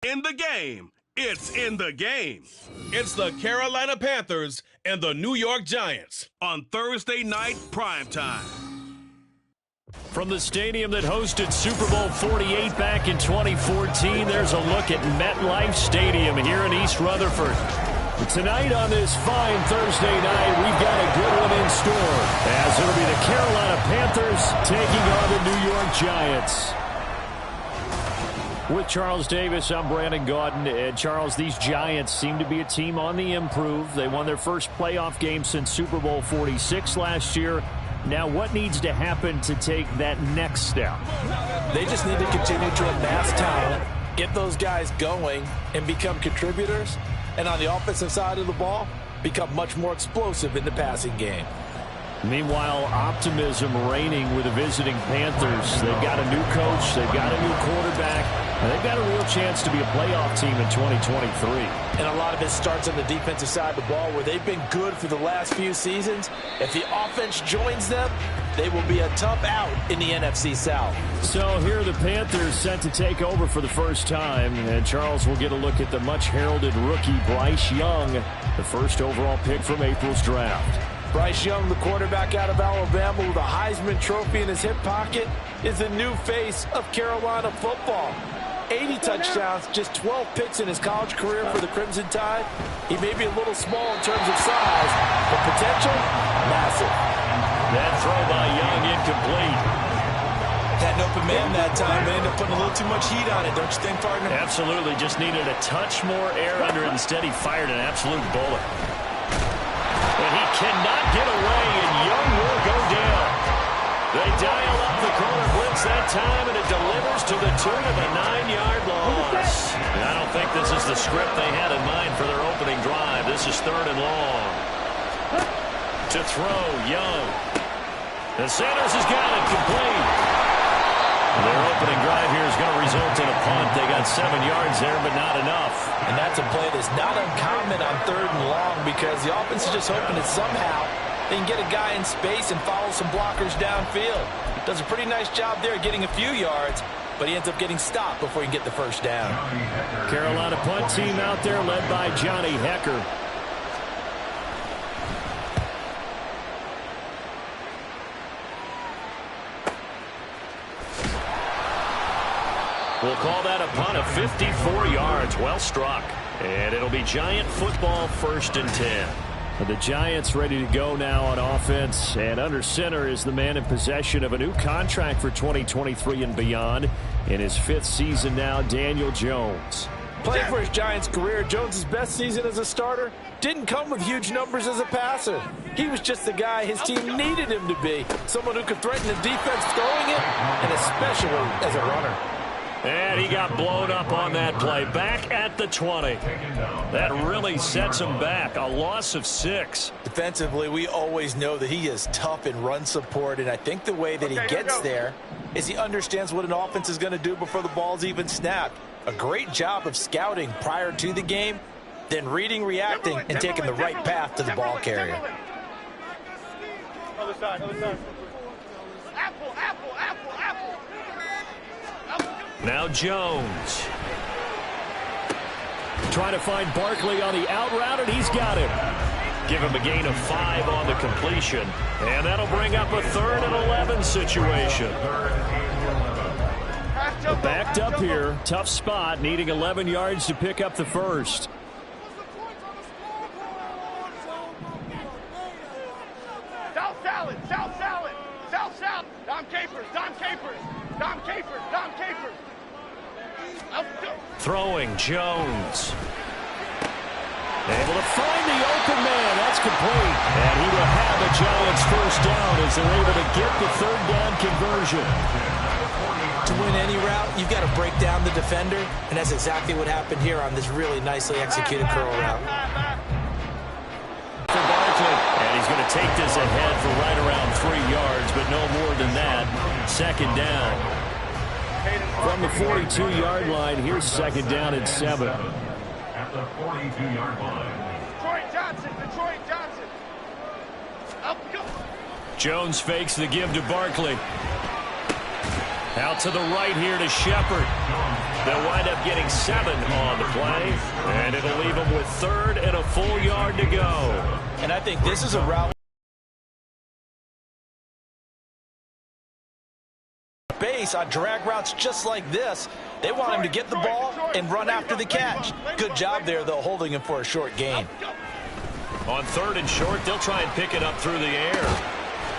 in the game. It's in the game. It's the Carolina Panthers and the New York Giants on Thursday night primetime. From the stadium that hosted Super Bowl 48 back in 2014, there's a look at MetLife Stadium here in East Rutherford. Tonight on this fine Thursday night, we've got a good one in store, as it'll be the Carolina Panthers taking on the New York Giants. With Charles Davis, I'm Brandon Gaudin. And Charles, these Giants seem to be a team on the improve. They won their first playoff game since Super Bowl 46 last year. Now, what needs to happen to take that next step? They just need to continue to amass talent, get those guys going, and become contributors. And on the offensive side of the ball, become much more explosive in the passing game. Meanwhile, optimism reigning with the visiting Panthers. They've got a new coach. They've got a new quarterback. And they've got a real chance to be a playoff team in 2023. And a lot of it starts on the defensive side of the ball, where they've been good for the last few seasons. If the offense joins them, they will be a tough out in the NFC South. So here are the Panthers set to take over for the first time. And Charles will get a look at the much-heralded rookie Bryce Young, the first overall pick from April's draft. Bryce Young, the quarterback out of Alabama with a Heisman Trophy in his hip pocket, is the new face of Carolina football. 80 touchdowns, just 12 picks in his college career for the Crimson Tide. He may be a little small in terms of size, but potential, massive. That throw by Young incomplete. Had an open man that time. They ended up putting a little too much heat on it, don't you think, partner? Absolutely. Just needed a touch more air under it. Instead, he fired an absolute bullet. And he cannot get away, and Young will go down. They dial up the corner blitz that time, and it delivers to the tune of a 9-yard loss. And I don't think this is the script they had in mind for their opening drive. This is 3rd and long. To throw, Young. And Sanders has got it complete. Their opening drive here is going to result in a punt. They got 7 yards there, but not enough. And that's a play that's not uncommon on 3rd and long, because the offense is just hoping that somehow they can get a guy in space and follow some blockers downfield. Does a pretty nice job there getting a few yards, but he ends up getting stopped before he can get the first down. Carolina punt team out there led by Johnny Hecker. We'll call that a punt of 54 yards. Well struck. And it'll be Giant football, 1st and 10. The Giants ready to go now on offense. And under center is the man in possession of a new contract for 2023 and beyond. In his 5th season now, Daniel Jones. Playing for his Giants career, Jones' best season as a starter didn't come with huge numbers as a passer. He was just the guy his team needed him to be. Someone who could threaten the defense throwing it, and especially as a runner. And he got blown up on that play. Back at the 20. That really sets him back. A loss of 6. Defensively, we always know that he is tough in run support, and I think the way that he gets there is he understands what an offense is going to do before the ball's even snapped. A great job of scouting prior to the game, then reading, reacting, and taking the right path to the ball carrier. Other side, other side. Apple, apple, apple, apple. Now Jones. Trying to find Barkley on the out route, and he's got him. Give him a gain of 5 on the completion. And that'll bring up a 3rd and 11 situation. Backed up here. Tough spot, needing 11 yards to pick up the first. South salad, south salad, south salad. Dom Capers, Dom Capers, Dom Capers, Dom Capers. Throwing Jones. Able to find the open man. That's complete. And he will have a Giants first down as they're able to get the 3rd down conversion. To win any route, you've got to break down the defender, and that's exactly what happened here on this really nicely executed curl route. For Barkley. And he's going to take this ahead for right around 3 yards, but no more than that. 2nd down. From the 42-yard line, here's 2nd down and 7. At the 42-yard line. Detroit Johnson, Detroit Johnson. Up, go. Jones fakes the give to Barkley. Out to the right here to Shepard. They'll wind up getting 7 on the play, and it'll leave them with 3rd and a full yard to go. And I think this is a route base on drag routes just like this. They want him to get the ball and run after the catch. Good job there, though, holding him for a short gain. On 3rd and short, they'll try and pick it up through the air.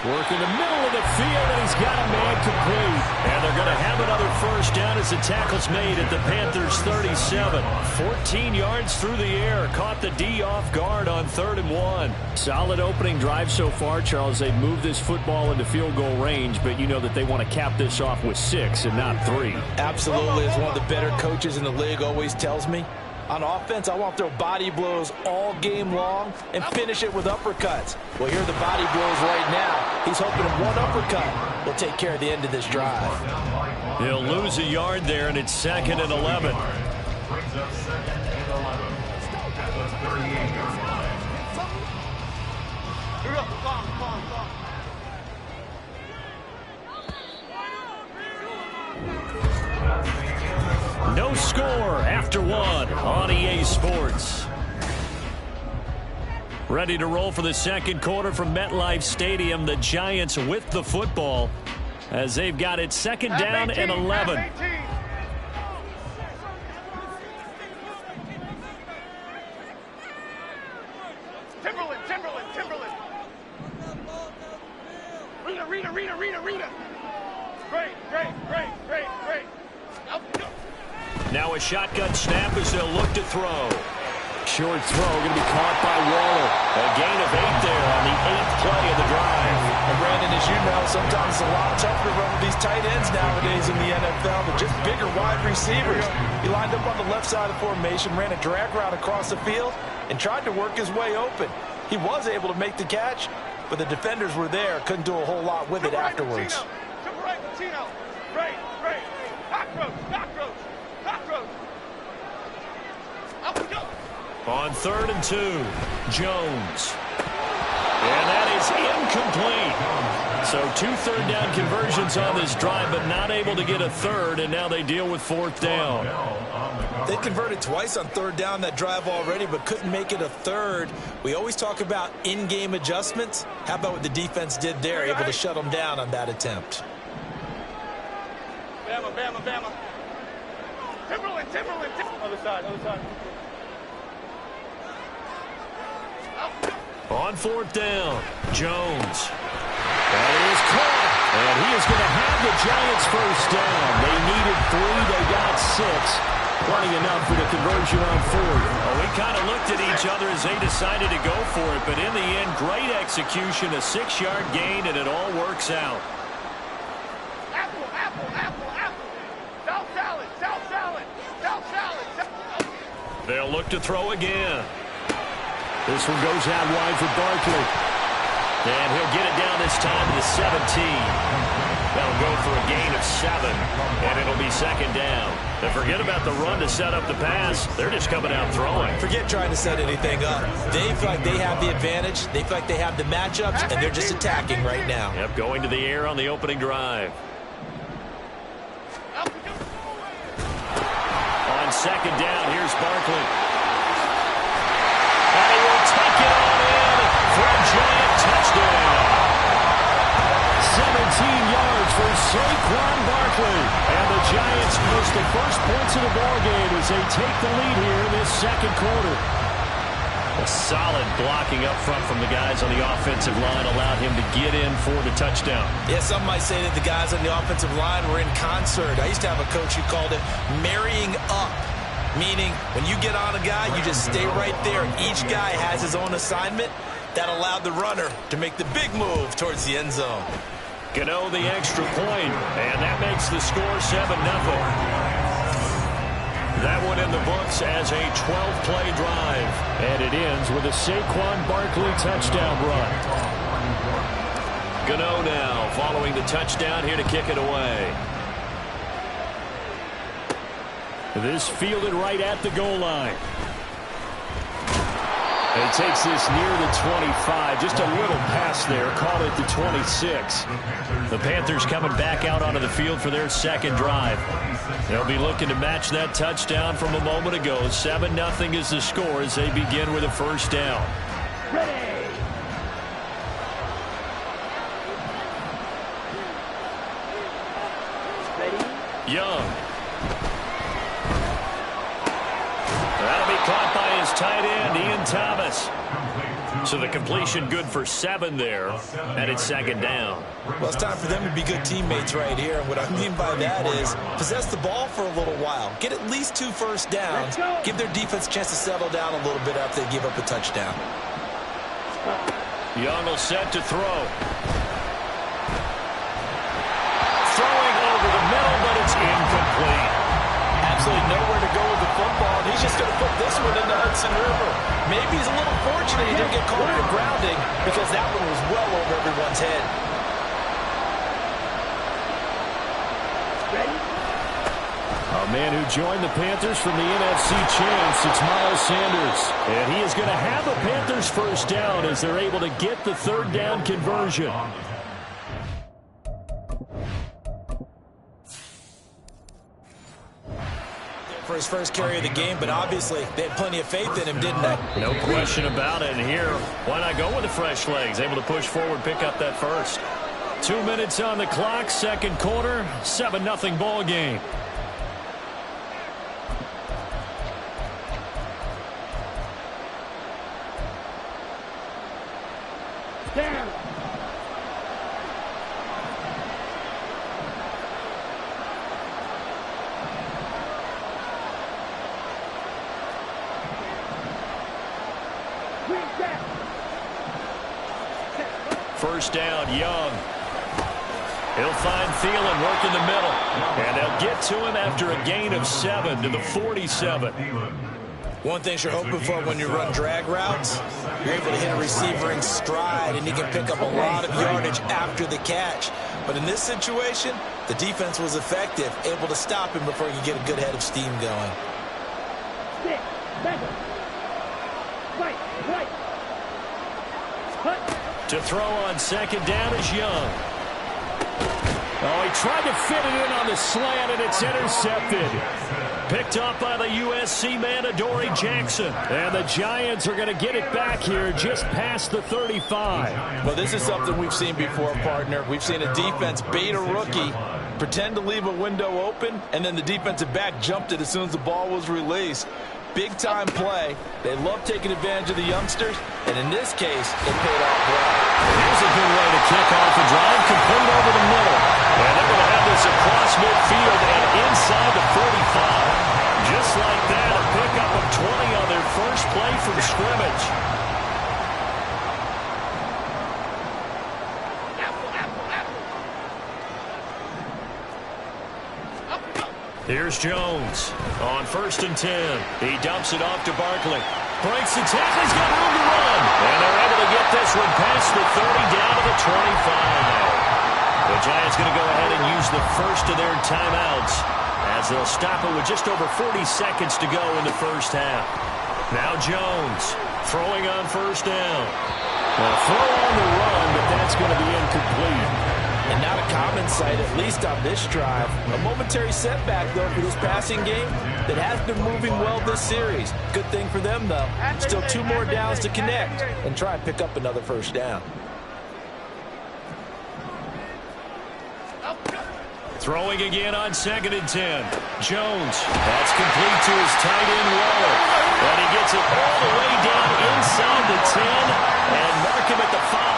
Work in the middle of the field, and he's got a man complete. And they're going to have another first down as the tackle's made at the Panthers' 37. 14 yards through the air. Caught the D off guard on 3rd and 1. Solid opening drive so far, Charles. They've moved this football into field goal range, but you know that they want to cap this off with 6 and not 3. Absolutely. As one of the better coaches in the league always tells me, on offense, I want to throw body blows all game long and finish it with uppercuts. Well, here are the body blows right now. He's hoping that one uppercut will take care of the end of this drive. He'll lose a yard there, and it's 2nd and 11. No score after 1 on EA Sports. Ready to roll for the second quarter from MetLife Stadium. The Giants with the football as they've got it 2nd down and 11. Timberland. Rita. Great. Now a shotgun snap as they'll look to throw. Short throw going to be caught by Waller. A gain of 8 there on the 8th play of the drive. And Brandon, as you know, sometimes it's a lot tougher to run with these tight ends nowadays in the NFL, but just bigger wide receivers. He lined up on the left side of the formation, ran a drag route across the field, and tried to work his way open. He was able to make the catch, but the defenders were there, couldn't do a whole lot with it afterwards. Great. On 3rd and 2, Jones. And that is incomplete. So 2 third-down conversions on this drive, but not able to get a 3rd, and now they deal with 4th down. They converted twice on 3rd down that drive already, but couldn't make it a 3rd. We always talk about in-game adjustments. How about what the defense did there, able to shut them down on that attempt? Bama. Timberland. Other side. On 4th down, Jones. That is caught. And he is going to have the Giants first down. They needed 3. They got 6. Plenty enough for the conversion on 4th. Oh, we kind of looked at each other as they decided to go for it. But in the end, great execution, a 6-yard gain, and it all works out. Apple. South salad. They'll look to throw again. This one goes out wide for Barkley. And he'll get it down this time to the 17. That'll go for a gain of 7. And it'll be 2nd down. And forget about the run to set up the pass. They're just coming out throwing. Forget trying to set anything up. They feel like they have the advantage. They feel like they have the matchups, and they're just attacking right now. Yep, going to the air on the opening drive. On 2nd down, here's Barkley. And he will take it on in for a Giant touchdown. 17 yards for Saquon Barkley. And the Giants post the first points of the ballgame as they take the lead here in this second quarter. A solid blocking up front from the guys on the offensive line allowed him to get in for the touchdown. Yeah, some might say that the guys on the offensive line were in concert. I used to have a coach who called it marrying up, meaning when you get on a guy, you just stay right there. Each guy has his own assignment. That allowed the runner to make the big move towards the end zone. Gano the extra point, and that makes the score 7-0. That one in the books as a 12-play drive. And it ends with a Saquon Barkley touchdown run. Gano now following the touchdown here to kick it away. This fielded right at the goal line. He takes this near the 25. Just a little pass there. Called it the 26. The Panthers coming back out onto the field for their second drive. They'll be looking to match that touchdown from a moment ago. 7-0 is the score as they begin with a first down. Ready. Young. That'll be caught by his tight end, Ian Thomas. So the completion good for 7 there, and it's second down. Well, it's time for them to be good teammates right here. And what I mean by that is possess the ball for a little while. Get at least 2 first downs. Give their defense a chance to settle down a little bit after they give up a touchdown. Young will set to throw. Throwing over the middle, but it's incomplete. Absolutely nowhere to go with the football, and he's just going to put this one in the Hudson River. Maybe he's a little fortunate he didn't get caught for grounding because that one was well over everyone's head. A man who joined the Panthers from the NFC champs, it's Miles Sanders. And he is going to have the Panthers first down as they're able to get the third down conversion. For his first carry of the game, but obviously they had plenty of faith in him, didn't they? No question about it. And here, why not go with the fresh legs? Able to push forward, pick up that first. 2 minutes on the clock, second quarter, 7-0 ball game. Down. First down, Young. He'll find Thielen working the middle. And they'll get to him after a gain of 7 to the 47. One thing you're hoping for when you run drag routes, you're able to hit a receiver in stride, and he can pick up a lot of yardage after the catch. But in this situation, the defense was effective, able to stop him before he could get a good head of steam going. To throw on second down is Young. Oh, he tried to fit it in on the slant, and it's intercepted. Picked up by the USC man, Adoree Jackson. And the Giants are going to get it back here just past the 35. Well, this is something we've seen before, partner. We've seen a defense bait a rookie, pretend to leave a window open, and then the defensive back jumped it as soon as the ball was released. Big-time play. They love taking advantage of the youngsters, and in this case, it paid off well. Here's a good way to kick off the drive, complete over the middle. And they're going to have this across midfield and inside the 45. Just like that, a pickup of 20 on their first play from scrimmage. Here's Jones on 1st and 10. He dumps it off to Barkley. Breaks the tackle. He's got room to run. And they're able to get this one past the 30 down to the 25. The Giants going to go ahead and use the first of their timeouts as they'll stop it with just over 40 seconds to go in the first half. Now Jones throwing on first down. Well, throw on the run, but that's going to be incomplete. And not a common sight, at least on this drive. A momentary setback, though, for this passing game that has been moving well this series. Good thing for them, though. Still 2 more downs to connect and try and pick up another first down. Throwing again on 2nd and 10. Jones. That's complete to his tight end, Waller. And he gets it all the way down inside the 10 and mark him at the 5.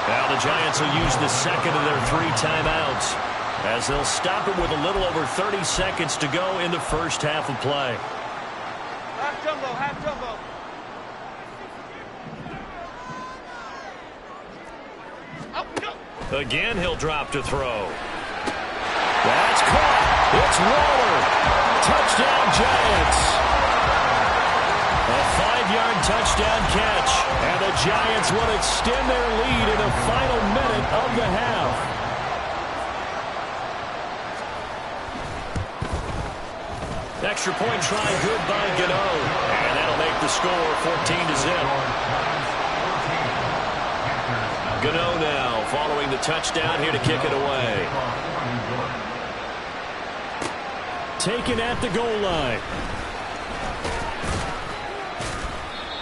Now the Giants will use the second of their 3 timeouts as they'll stop it with a little over 30 seconds to go in the first half of play. Half jumbo, half jumbo. Again, he'll drop to throw. That's caught. It's Waller. Touchdown, Giants. A 5-yard touchdown catch. And the Giants will extend their lead in the final minute of the half. Extra point try good by Gano. And that'll make the score 14-0. touchdown here to kick it away. Taken at the goal line.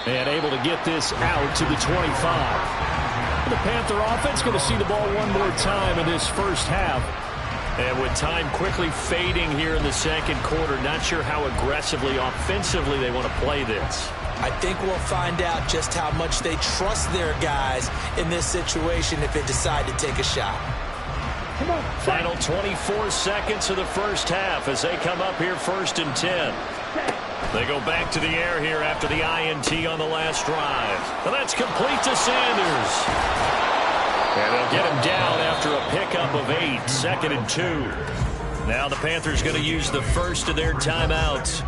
And able to get this out to the 25. The Panther offense going to see the ball one more time in this first half. And with time quickly fading here in the second quarter, not sure how aggressively, offensively they want to play this. I think we'll find out just how much they trust their guys in this situation if they decide to take a shot. Final 24 seconds of the first half as they come up here 1st and 10. They go back to the air here after the INT on the last drive. And that's complete to Sanders. And they'll get him down after a pickup of 8, 2nd and 2. Now the Panthers going to use the first of their timeouts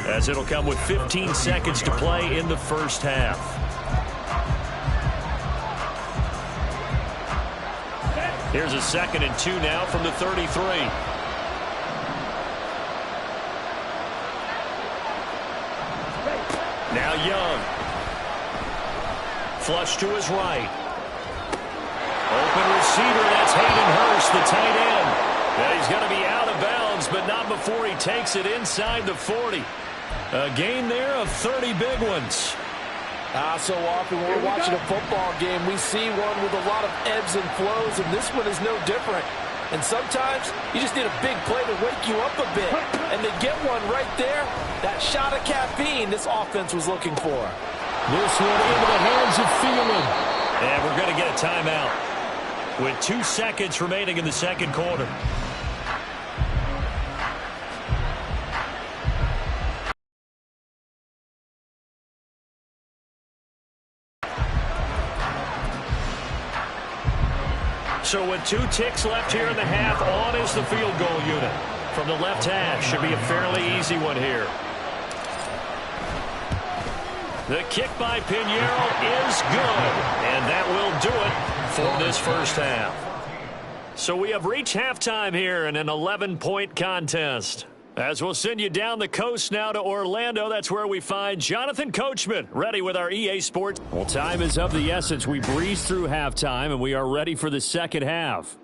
as it'll come with 15 seconds to play in the first half. Here's a 2nd and 2 now from the 33. Now Young. Flush to his right. Open receiver, that's Hayden Hurst, the tight end. And he's going to be out of bounds, but not before he takes it inside the 40. A gain there of 30 big ones. So often when we're watching a football game, we see one with a lot of ebbs and flows, and this one is no different. And sometimes you just need a big play to wake you up a bit. And they get one right there. That shot of caffeine this offense was looking for. This one into the hands of Thielen. And we're going to get a timeout with 2 seconds remaining in the second quarter. So with 2 ticks left here in the half, on is the field goal unit. From the left hash, should be a fairly easy one here. The kick by Pinheiro is good, and that will do it for this first half. So we have reached halftime here in an 11-point contest. As we'll send you down the coast now to Orlando, that's where we find Jonathan Coachman, ready with our EA Sports. Well, time is of the essence. We breeze through halftime, and we are ready for the second half.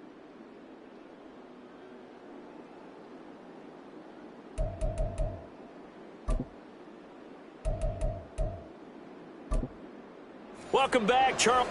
Welcome back, Charles.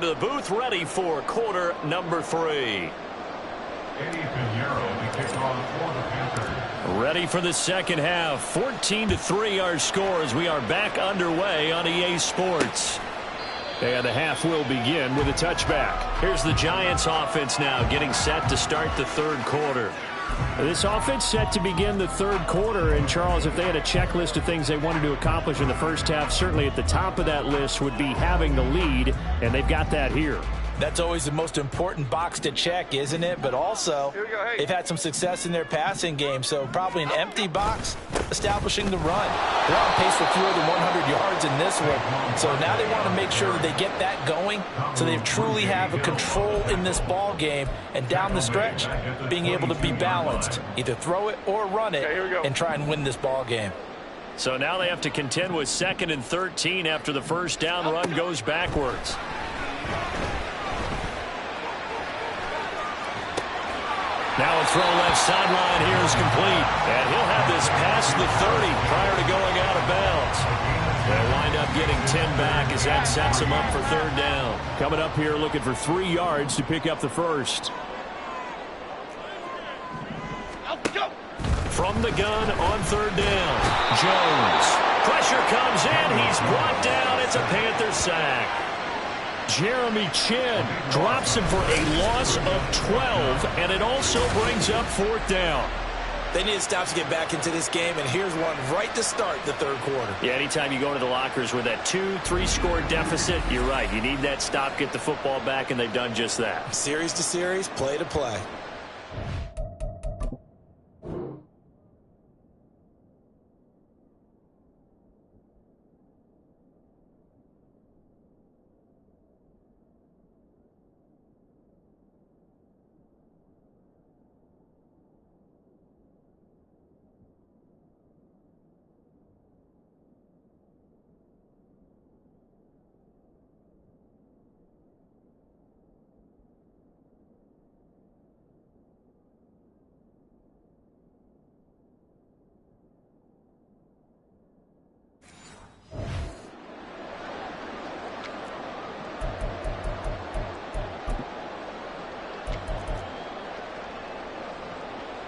into the booth, ready for quarter number 3. Ready for the second half. 14-3 our score as we are back underway on EA Sports. And the half will begin with a touchback. Here's the Giants offense now getting set to start the third quarter. This offense set to begin the third quarter. And, Charles, if they had a checklist of things they wanted to accomplish in the first half, certainly at the top of that list would be having the lead, and they've got that here. That's always the most important box to check, isn't it? But also, they've had some success in their passing game, so probably an empty box establishing the run. They're on pace for fewer than 100 yards in this one, so now they want to make sure that they get that going so they truly have a control in this ball game, and down the stretch, being able to be balanced. Either throw it or run it and try and win this ball game. So now they have to contend with 2nd and 13 after the first down run goes backwards. Now a throw left sideline here is complete. And he'll have this past the 30 prior to going out of bounds. They'll wind up getting 10 back as that sets him up for third down. Coming up here looking for 3 yards to pick up the first. From the gun on third down, Jones. Pressure comes in. He's brought down. It's a Panther sack. Jeremy Chin drops him for a loss of 12, and it also brings up fourth down. They need to stop to get back into this game, and here's one right to start the third quarter. Yeah, anytime you go to the lockers with that 2-3 score deficit, you're right. You need that stop, get the football back, and they've done just that. Series to series, play to play.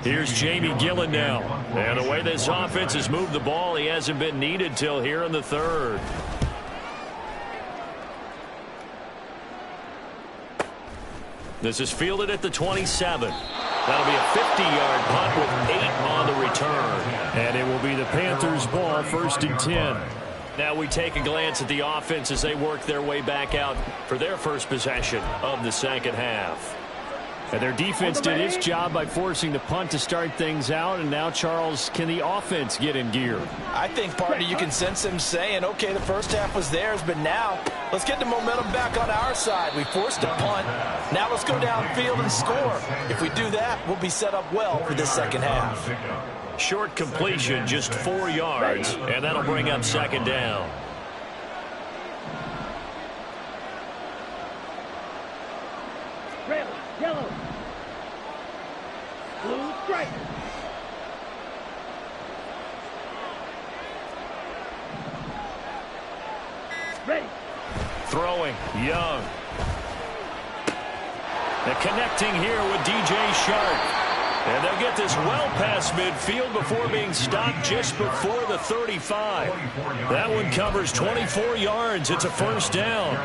Here's Jamie Gillen now. And the way this offense has moved the ball, he hasn't been needed till here in the third. This is fielded at the 27. That'll be a 50-yard punt with 8 on the return. And it will be the Panthers' ball, 1st and 10. Now we take a glance at the offense as they work their way back out for their first possession of the second half. And their defense did its job by forcing the punt to start things out. And now, Charles, can the offense get in gear? I think, partner, you can sense them saying, okay, the first half was theirs, but now let's get the momentum back on our side. We forced a punt. Now let's go downfield and score. If we do that, we'll be set up well for this second half. Short completion, just 4 yards, and that'll bring up second down. Red, yellow, blue, stripe. Ready. Throwing, Young. And connecting here with DJ Shark. And they'll get this well past midfield before being stopped just before the 35. That one covers 24 yards. It's a first down.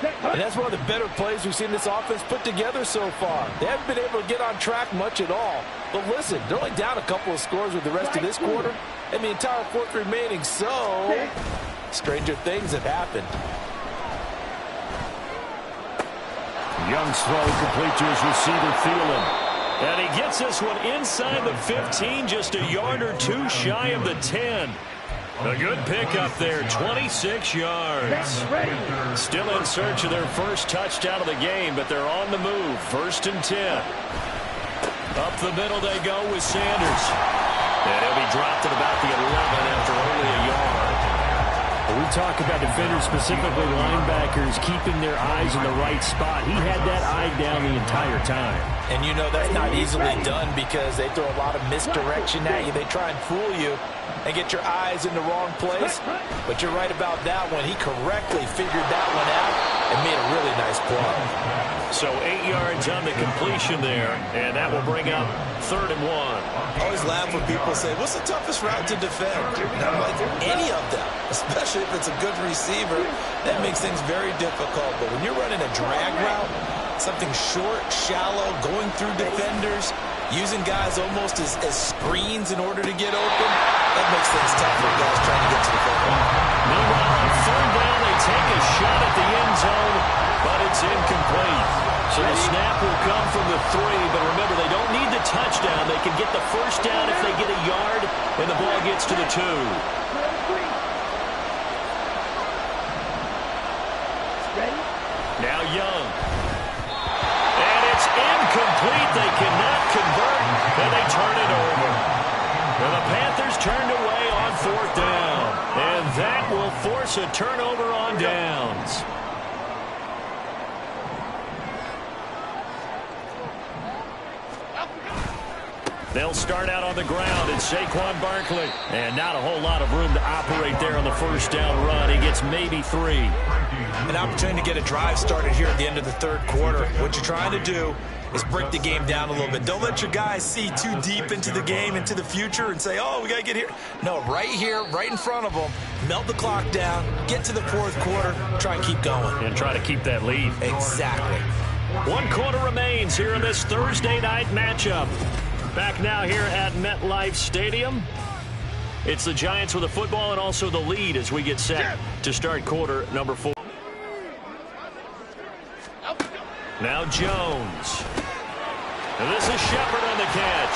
And that's one of the better plays we've seen this offense put together so far. They haven't been able to get on track much at all. But listen, they're only down a couple of scores with the rest of this quarter and the entire fourth remaining. So, stranger things have happened. Young's throw complete to his receiver, Thielen. And he gets this one inside the 15, just a yard or two shy of the 10. A good pickup there, 26 yards. Still in search of their first touchdown of the game, but they're on the move. 1st and 10. Up the middle they go with Sanders. And he'll be dropped at about the 11 after only a yard. We talk about defenders, specifically linebackers, keeping their eyes in the right spot. He had that eye down the entire time. And you know that's not easily done because they throw a lot of misdirection at you. They try and fool you and get your eyes in the wrong place. But you're right about that one. He correctly figured that one out and made a really nice play. So 8 yards on the completion there, and that will bring up 3rd and 1. I always laugh when people say, what's the toughest route to defend? And I'm like, any of them, especially if it's a good receiver. That makes things very difficult. But when you're running a drag route, something short, shallow, going through defenders, using guys almost as screens in order to get open, that makes things tough for guys trying to get to the football. Meanwhile, on 3rd down, they take a shot at the end zone, but it's incomplete. So the snap will come from the 3, but remember, they don't need the touchdown. They can get the 1st down if they get a yard, and the ball gets to the 2. Now Young. And it's incomplete. They cannot convert, and they turn it over. And the Panthers turned away on 4th down. And that will force a turnover on downs. They'll start out on the ground. It's Saquon Barkley. And not a whole lot of room to operate there on the 1st down run. He gets maybe 3. An opportunity to get a drive started here at the end of the 3rd quarter. What you're trying to do is break the game down a little bit. Don't let your guys see too deep into the game, into the future, and say, oh, we got to get here. No, right here, right in front of them, melt the clock down, get to the 4th quarter, try and keep going. And try to keep that lead. Exactly. 1 quarter remains here in this Thursday night matchup. Back now here at MetLife Stadium. It's the Giants with the football and also the lead as we get set to start quarter number 4. Now Jones. And this is Shepard on the catch.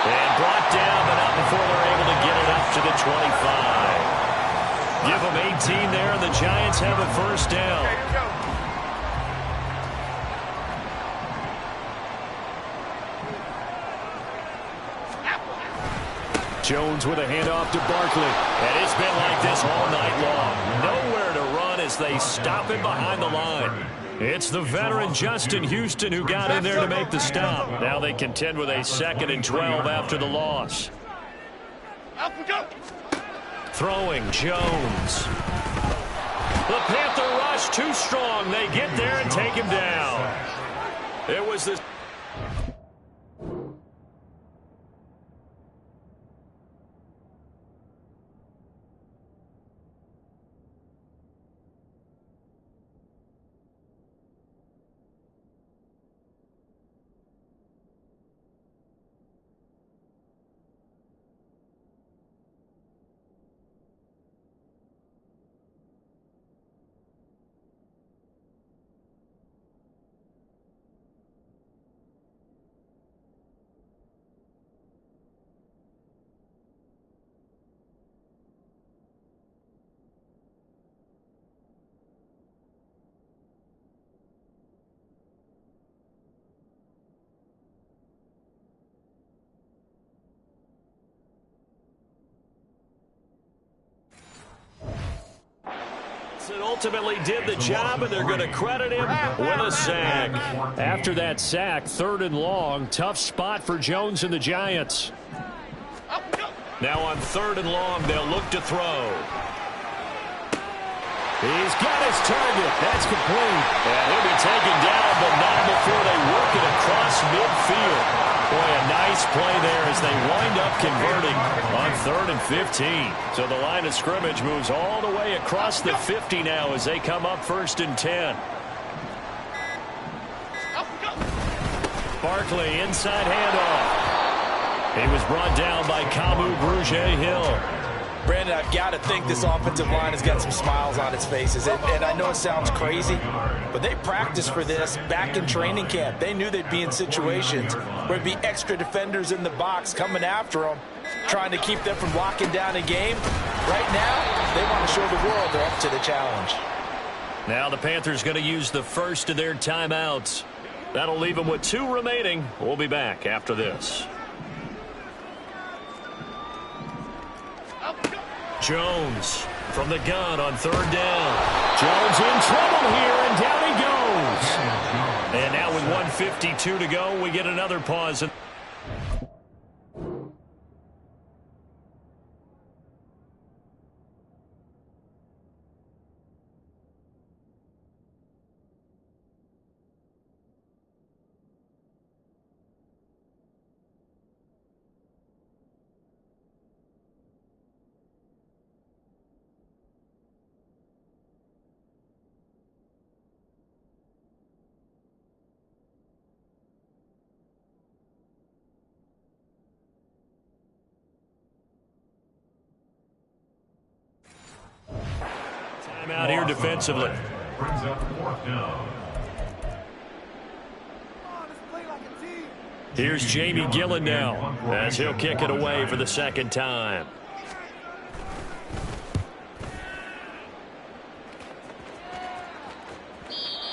And brought down, but not before they're able to get it up to the 25. Give them 18 there, and the Giants have a 1st down. Jones with a handoff to Barkley. And it's been like this all night long. Nowhere to run as they stop him behind the line. It's the veteran Justin Houston who got in there to make the stop. Now they contend with a 2nd and 12 after the loss. Throwing Jones. The Panther rush too strong. They get there and take him down. It was this. It ultimately did the job, and they're going to credit him with a sack. After that sack, 3rd and long, tough spot for Jones and the Giants. Now on 3rd and long, they'll look to throw. He's got his target. That's complete. And he'll be taken down, but not before they work it across midfield. Boy, a nice play there as they wind up converting on 3rd and 15. So the line of scrimmage moves all the way across the 50 now as they come up 1st and 10. Barkley, inside handoff. He was brought down by Kamu Brugier-Hill. Brandon, I've got to think this offensive line has got some smiles on its faces. And I know it sounds crazy, but they practiced for this back in training camp. They knew they'd be in situations where there'd be extra defenders in the box coming after them, trying to keep them from locking down a game. Right now, they want to show the world they're up to the challenge. Now the Panthers going to use the first of their timeouts. That'll leave them with 2 remaining. We'll be back after this. Jones from the gun on 3rd down. Jones in trouble here, and down he goes. And now with 1:52 to go, we get another pause. Out here defensively. Brings up fourth down. Here's Jamie Gillen now as he'll kick it away for the second time.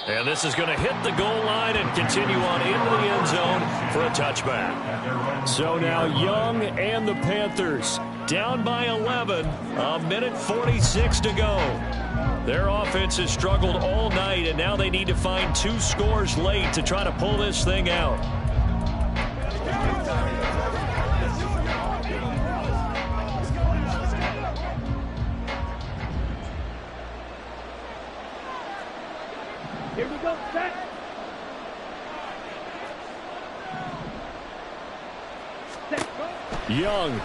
And this is going to hit the goal line and continue on into the end zone for a touchback. So now Young and the Panthers down by 11, a minute 46 to go. Their offense has struggled all night, and now they need to find 2 scores late to try to pull this thing out. Here we go, set. Young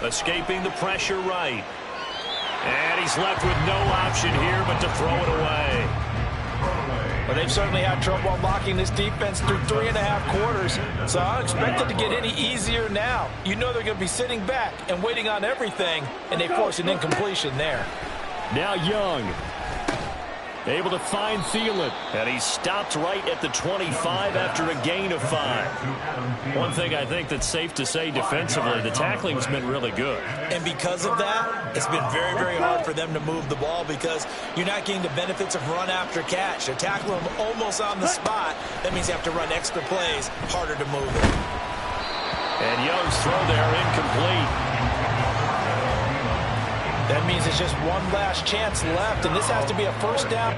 escaping the pressure right. And he's left with no option here but to throw it away. Well, they've certainly had trouble unlocking this defense through 3.5 quarters, so I don't expect it to get any easier now. You know they're going to be sitting back and waiting on everything, and they force an incompletion there. Now Young able to find Thielen, and he stopped right at the 25 after a gain of 5. One thing I think that's safe to say defensively, the tackling's been really good. And because of that, it's been very, very hard for them to move the ball because you're not getting the benefits of run after catch. They're tackling them almost on the spot. That means you have to run extra plays, harder to move it. And Young's throw there incomplete. That means it's just one last chance left, and this has to be a first down.